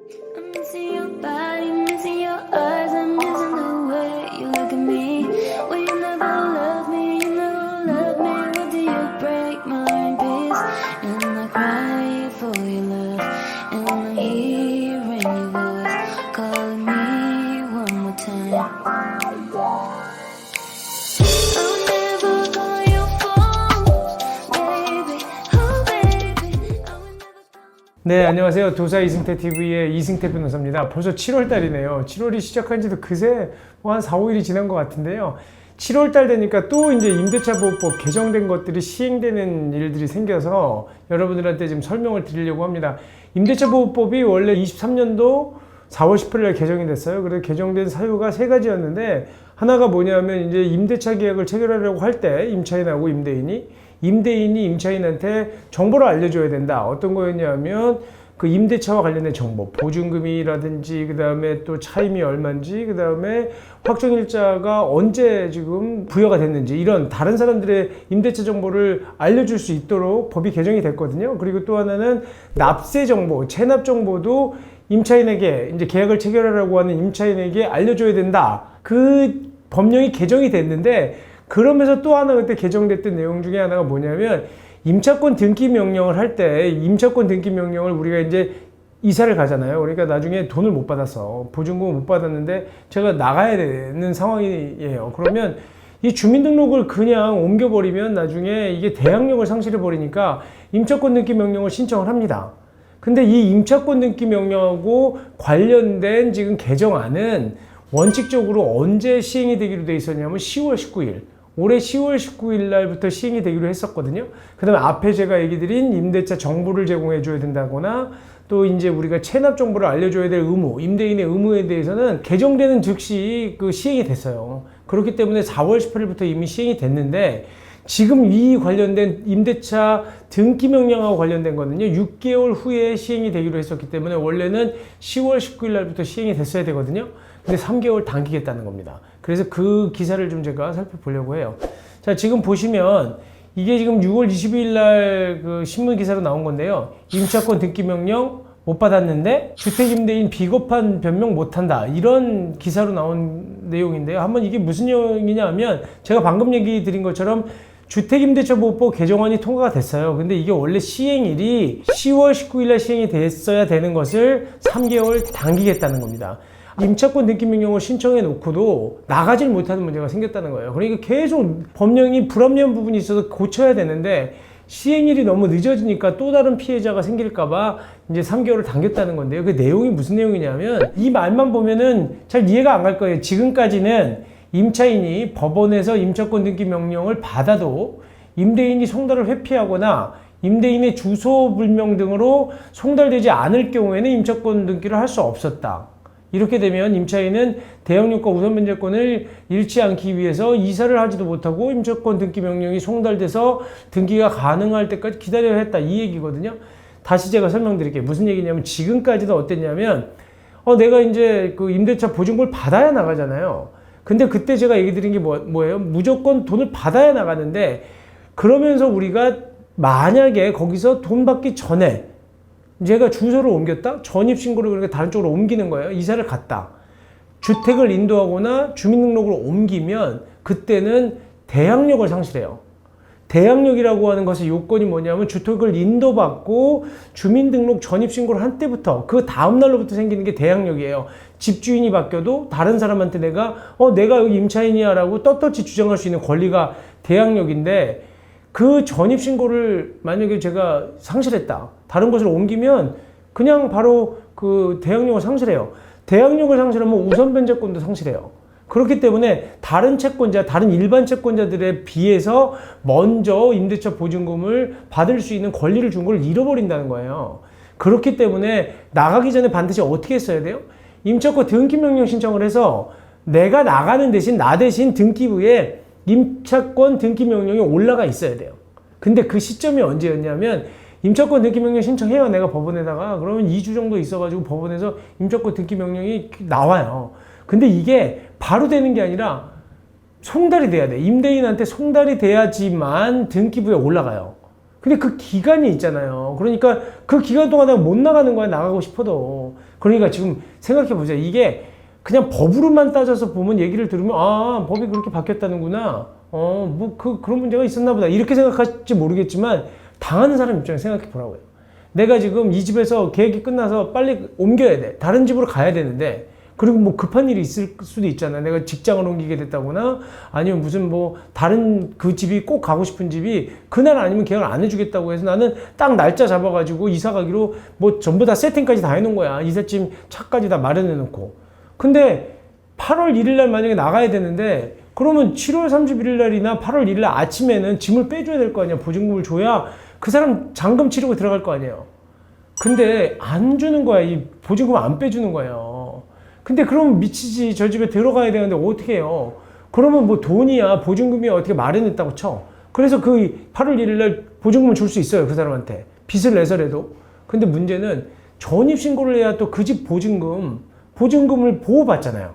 I'm missing your body, missing your eyes, I'm missing the way you look at me. Well, you never love me, you never love me. What do you break my in peace? And I cry for your love, and I'm hearing your voice calling me one more time. I'll never call your phone, baby, oh baby. I will never call. 네, 안녕하세요. 도사 이승태 TV의 이승태 변호사입니다. 벌써 7월 달이네요. 7월이 시작한 지도 그새 한 4, 5일이 지난 것 같은데요. 7월 달 되니까 또 이제 임대차 보호법 개정된 것들이 시행되는 일들이 생겨서 여러분들한테 지금 설명을 드리려고 합니다. 임대차 보호법이 원래 23년도 4월 18일 개정이 됐어요. 그래서 개정된 사유가 세 가지였는데 하나가 뭐냐면 이제 임대차 계약을 체결하려고 할 때 임차인하고 임대인이 임차인한테 정보를 알려줘야 된다. 어떤 거였냐면 그 임대차와 관련된 정보, 보증금이라든지 그 다음에 또 차임이 얼마인지 그 다음에 확정일자가 언제 지금 부여가 됐는지 이런 다른 사람들의 임대차 정보를 알려줄 수 있도록 법이 개정이 됐거든요. 그리고 또 하나는 납세 정보, 체납 정보도 임차인에게 이제 계약을 체결하라고 하는 임차인에게 알려줘야 된다. 그 법령이 개정이 됐는데 그러면서 또 하나 그때 개정됐던 내용 중에 하나가 뭐냐면 임차권 등기 명령을 할 때 임차권 등기 명령을 우리가 이제 이사를 가잖아요. 그러니까 나중에 돈을 못 받았어. 보증금을 못 받았는데 제가 나가야 되는 상황이에요. 그러면 이 주민등록을 그냥 옮겨버리면 나중에 이게 대항력을 상실해버리니까 임차권 등기 명령을 신청을 합니다. 근데 이 임차권 등기 명령하고 관련된 지금 개정안은 원칙적으로 언제 시행이 되기로 돼 있었냐면 10월 19일. 올해 10월 19일 날부터 시행이 되기로 했었거든요. 그 다음에 앞에 제가 얘기 드린 임대차 정보를 제공해 줘야 된다거나 또 이제 우리가 체납 정보를 알려줘야 될 의무, 임대인의 의무에 대해서는 개정되는 즉시 그 시행이 됐어요. 그렇기 때문에 4월 18일부터 이미 시행이 됐는데 지금 이 관련된 임대차 등기 명령하고 관련된 거는요 6개월 후에 시행이 되기로 했었기 때문에 원래는 10월 19일 날부터 시행이 됐어야 되거든요. 근데 3개월 당기겠다는 겁니다. 그래서 그 기사를 좀 제가 살펴보려고 해요. 자, 지금 보시면 이게 지금 6월 22일 날 그 신문 기사로 나온 건데요. 임차권 등기 명령 못 받았는데 주택임대인 비겁한 변명 못한다. 이런 기사로 나온 내용인데요. 한번 이게 무슨 내용이냐 하면 제가 방금 얘기 드린 것처럼 주택임대차보호법 개정안이 통과가 됐어요. 근데 이게 원래 시행일이 10월 19일 날 시행이 됐어야 되는 것을 3개월 당기겠다는 겁니다. 임차권 등기 명령을 신청해 놓고도 나가질 못하는 문제가 생겼다는 거예요. 그러니까 계속 법령이 불합리한 부분이 있어서 고쳐야 되는데 시행일이 너무 늦어지니까 또 다른 피해자가 생길까봐 이제 3개월을 당겼다는 건데요. 그 내용이 무슨 내용이냐면 이 말만 보면은 잘 이해가 안 갈 거예요. 지금까지는 임차인이 법원에서 임차권 등기 명령을 받아도 임대인이 송달을 회피하거나 임대인의 주소 불명 등으로 송달되지 않을 경우에는 임차권 등기를 할 수 없었다. 이렇게 되면 임차인은 대항력과 우선변제권을 잃지 않기 위해서 이사를 하지도 못하고 임차권 등기 명령이 송달돼서 등기가 가능할 때까지 기다려야 했다. 이 얘기거든요. 다시 제가 설명드릴게요. 무슨 얘기냐면 지금까지는 어땠냐면 내가 이제 그 임대차 보증금을 받아야 나가잖아요. 근데 그때 제가 얘기 드린 게 뭐예요? 무조건 돈을 받아야 나가는데 그러면서 우리가 만약에 거기서 돈 받기 전에 제가 주소를 옮겼다? 전입신고를 그러니까 다른 쪽으로 옮기는 거예요. 이사를 갔다. 주택을 인도하거나 주민등록을 옮기면 그때는 대항력을 상실해요. 대항력이라고 하는 것의 요건이 뭐냐면 주택을 인도받고 주민등록 전입신고를 한 때부터 그 다음 날로부터 생기는 게 대항력이에요. 집주인이 바뀌어도 다른 사람한테 내가 여기 임차인이야 라고 떳떳이 주장할 수 있는 권리가 대항력인데 그 전입신고를 만약에 제가 상실했다. 다른 곳으로 옮기면 그냥 바로 그 대항력을 상실해요. 대항력을 상실하면 우선변제권도 상실해요. 그렇기 때문에 다른 채권자, 다른 일반 채권자들에 비해서 먼저 임대차 보증금을 받을 수 있는 권리를 준 걸 잃어버린다는 거예요. 그렇기 때문에 나가기 전에 반드시 어떻게 했어야 돼요? 임차권 등기명령 신청을 해서 내가 나가는 대신 나 대신 등기부에 임차권 등기명령이 올라가 있어야 돼요. 근데 그 시점이 언제였냐면 임차권 등기명령 신청해요. 내가 법원에다가. 그러면 2주 정도 있어가지고 법원에서 임차권 등기명령이 나와요. 근데 이게 바로 되는 게 아니라 송달이 돼야 돼. 임대인한테 송달이 돼야지만 등기부에 올라가요. 근데 그 기간이 있잖아요. 그러니까 그 기간 동안 내가 못 나가는 거야. 나가고 싶어도. 그러니까 지금 생각해보자. 이게 그냥 법으로만 따져서 보면 얘기를 들으면 아 법이 그렇게 바뀌었다는구나. 뭐 그런 문제가 있었나 보다. 이렇게 생각할지 모르겠지만 당하는 사람 입장에 생각해 보라고요. 내가 지금 이 집에서 계획이 끝나서 빨리 옮겨야 돼. 다른 집으로 가야 되는데 그리고 뭐 급한 일이 있을 수도 있잖아. 내가 직장을 옮기게 됐다거나 아니면 무슨 뭐 다른 그 집이 꼭 가고 싶은 집이 그날 아니면 계약을 안 해주겠다고 해서 나는 딱 날짜 잡아가지고 이사 가기로 뭐 전부 다 세팅까지 다 해놓은 거야. 이삿짐 차까지 다 마련해 놓고. 근데 8월 1일 날 만약에 나가야 되는데 그러면 7월 31일 날이나 8월 1일 날 아침에는 짐을 빼줘야 될 거 아니야. 보증금을 줘야 그 사람 잔금 치르고 들어갈 거 아니에요. 근데 안 주는 거야. 이 보증금 안 빼주는 거예요. 근데 그러면 미치지. 저 집에 들어가야 되는데 어떻게 해요? 그러면 뭐 돈이야 보증금이야 어떻게 마련했다고 쳐. 그래서 그 8월 1일 날 보증금을 줄 수 있어요. 그 사람한테 빚을 내서라도. 근데 문제는 전입신고를 해야 또 그 집 보증금을 보호받잖아요.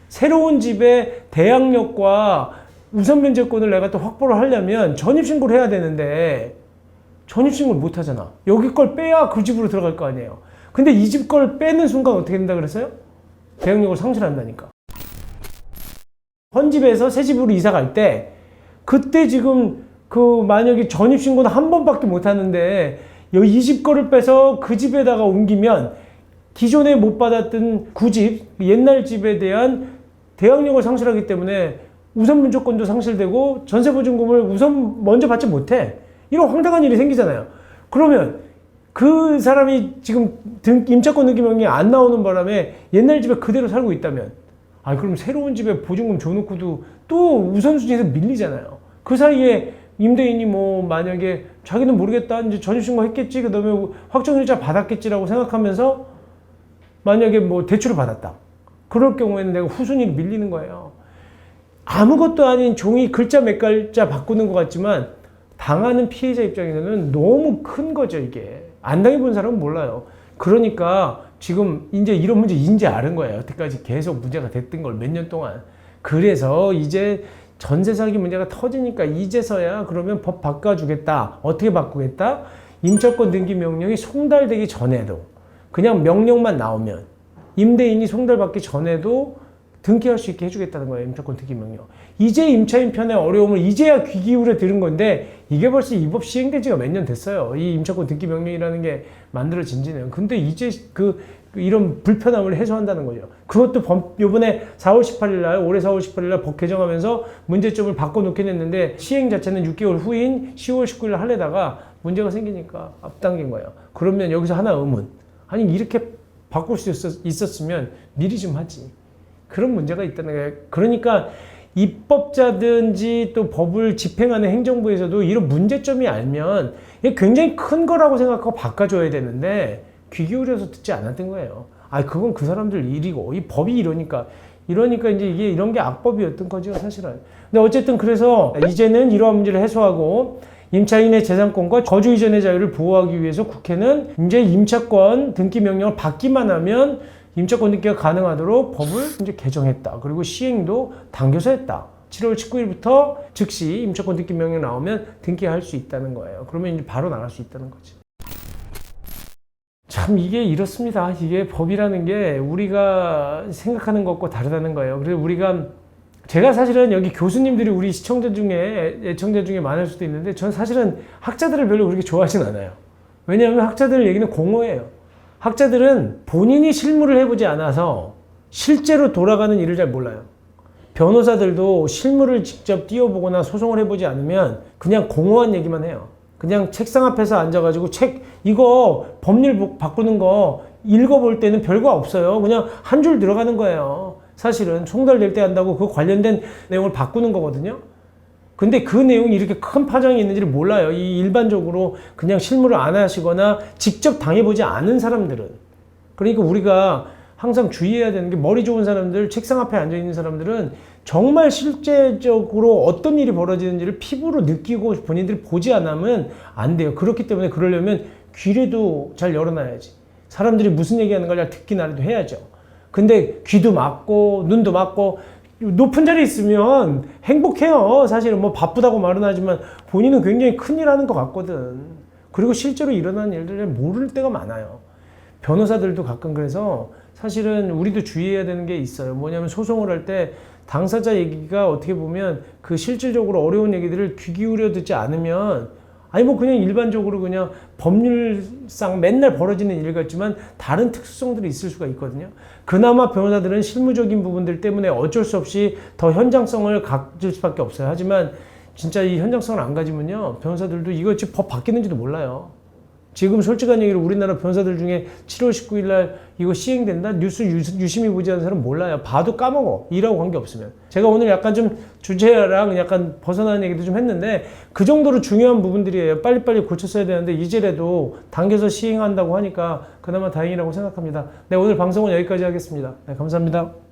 새로운 집의 대항력과 우선 면제권을 내가 또 확보를 하려면 전입신고를 해야 되는데 전입신고를 못 하잖아. 여기 걸 빼야 그 집으로 들어갈 거 아니에요. 근데 이 집 걸 빼는 순간 어떻게 된다 그랬어요? 대항력을 상실한다니까. 헌집에서 새 집으로 이사 갈 때 그때 지금 그 만약에 전입신고는 한 번밖에 못 하는데 이 집 거를 빼서 그 집에다가 옮기면 기존에 못 받았던 구집, 옛날 집에 대한 대항력을 상실하기 때문에 우선 면제권도 상실되고 전세보증금을 우선 먼저 받지 못해. 이런 황당한 일이 생기잖아요. 그러면 그 사람이 지금 임차권 등기명령이 안 나오는 바람에 옛날 집에 그대로 살고 있다면 그럼 새로운 집에 보증금 줘놓고도 또 우선순위에서 밀리잖아요. 그 사이에 임대인이 뭐 만약에 자기는 모르겠다 이제 전입신고 했겠지 그 다음에 확정일자 받았겠지라고 생각하면서 만약에 뭐 대출을 받았다. 그럴 경우에는 내가 후순위로 밀리는 거예요. 아무것도 아닌 종이 글자 몇 글자 바꾸는 것 같지만 당하는 피해자 입장에서는 너무 큰 거죠. 이게 안 당해본 사람은 몰라요. 그러니까 지금 이제 이런 문제 인지 알은 거예요. 여태까지 계속 문제가 됐던 걸 몇 년 동안. 그래서 이제 전세 사기 문제가 터지니까 이제서야 그러면 법 바꿔주겠다. 어떻게 바꾸겠다? 임차권 등기 명령이 송달되기 전에도 그냥 명령만 나오면 임대인이 송달받기 전에도 등기할 수 있게 해주겠다는 거예요. 임차권 등기 명령. 이제 임차인 편의 어려움을 이제야 귀 기울여 들은 건데 이게 벌써 이 법 시행된 지가 몇 년 됐어요. 이 임차권 등기 명령이라는 게 만들어진 지는. 근데 이제 이런 불편함을 해소한다는 거죠. 그것도 요번에 4월 18일 날, 올해 4월 18일 날 법 개정하면서 문제점을 바꿔놓긴 했는데 시행 자체는 6개월 후인 10월 19일 날 하려다가 문제가 생기니까 앞당긴 거예요. 그러면 여기서 하나 의문. 아니 이렇게 바꿀 수 있었으면 미리 좀 하지. 그런 문제가 있다는 거예요. 그러니까 입법자든지 또 법을 집행하는 행정부에서도 이런 문제점이 알면 이게 굉장히 큰 거라고 생각하고 바꿔줘야 되는데 귀 기울여서 듣지 않았던 거예요. 그건 그 사람들 일이고 이 법이 이러니까 이제 이게 이런 게 악법이었던 거죠 사실은. 근데 어쨌든 그래서 이제는 이러한 문제를 해소하고 임차인의 재산권과 거주 이전의 자유를 보호하기 위해서 국회는 이제 임차권 등기 명령을 받기만 하면 임차권 등기가 가능하도록 법을 이제 개정했다. 그리고 시행도 당겨서 했다. 7월 19일부터 즉시 임차권 등기 명령 나오면 등기할 수 있다는 거예요. 그러면 이제 바로 나갈 수 있다는 거지. 참 이게 이렇습니다. 이게 법이라는 게 우리가 생각하는 것과 다르다는 거예요. 그래서 제가 사실은 여기 교수님들이 우리 시청자 중에 애청자 중에 많을 수도 있는데 전 사실은 학자들을 별로 그렇게 좋아하진 않아요. 왜냐하면 학자들 얘기는 공허해요. 학자들은 본인이 실무를 해보지 않아서 실제로 돌아가는 일을 잘 몰라요. 변호사들도 실무를 직접 뛰어보거나 소송을 해보지 않으면 그냥 공허한 얘기만 해요. 그냥 책상 앞에서 앉아가지고 이거 법률 바꾸는 거 읽어볼 때는 별거 없어요. 그냥 한 줄 들어가는 거예요. 사실은 송달될 때 한다고 그 관련된 내용을 바꾸는 거거든요. 근데 그 내용이 이렇게 큰 파장이 있는지를 몰라요. 이 일반적으로 그냥 실무를 안 하시거나 직접 당해보지 않은 사람들은. 그러니까 우리가 항상 주의해야 되는 게 머리 좋은 사람들, 책상 앞에 앉아있는 사람들은 정말 실제적으로 어떤 일이 벌어지는지를 피부로 느끼고 본인들이 보지 않으면 안 돼요. 그렇기 때문에 그러려면 귀라도 잘 열어놔야지. 사람들이 무슨 얘기하는 걸 잘 듣기나라도 해야죠. 근데 귀도 막고 눈도 막고 높은 자리에 있으면 행복해요. 사실은 뭐 바쁘다고 말은 하지만 본인은 굉장히 큰일 하는 것 같거든. 그리고 실제로 일어나는 일들을 모를 때가 많아요. 변호사들도 가끔 그래서 사실은 우리도 주의해야 되는 게 있어요. 뭐냐면 소송을 할 때 당사자 얘기가 어떻게 보면 그 실질적으로 어려운 얘기들을 귀 기울여 듣지 않으면 아니 뭐 그냥 일반적으로 그냥 법률상 맨날 벌어지는 일 같지만 다른 특수성들이 있을 수가 있거든요. 그나마 변호사들은 실무적인 부분들 때문에 어쩔 수 없이 더 현장성을 가질 수밖에 없어요. 하지만 진짜 이 현장성을 안 가지면요, 변호사들도 이거 지금 법 바뀌는지도 몰라요. 지금 솔직한 얘기로 우리나라 변호사들 중에 7월 19일 날 이거 시행된다? 뉴스 유심히 보지 않는 사람 몰라요. 봐도 까먹어. 일하고 관계없으면. 제가 오늘 약간 좀 주제랑 약간 벗어나는 얘기도 좀 했는데 그 정도로 중요한 부분들이에요. 빨리빨리 고쳤어야 되는데 이제라도 당겨서 시행한다고 하니까 그나마 다행이라고 생각합니다. 네, 오늘 방송은 여기까지 하겠습니다. 네, 감사합니다.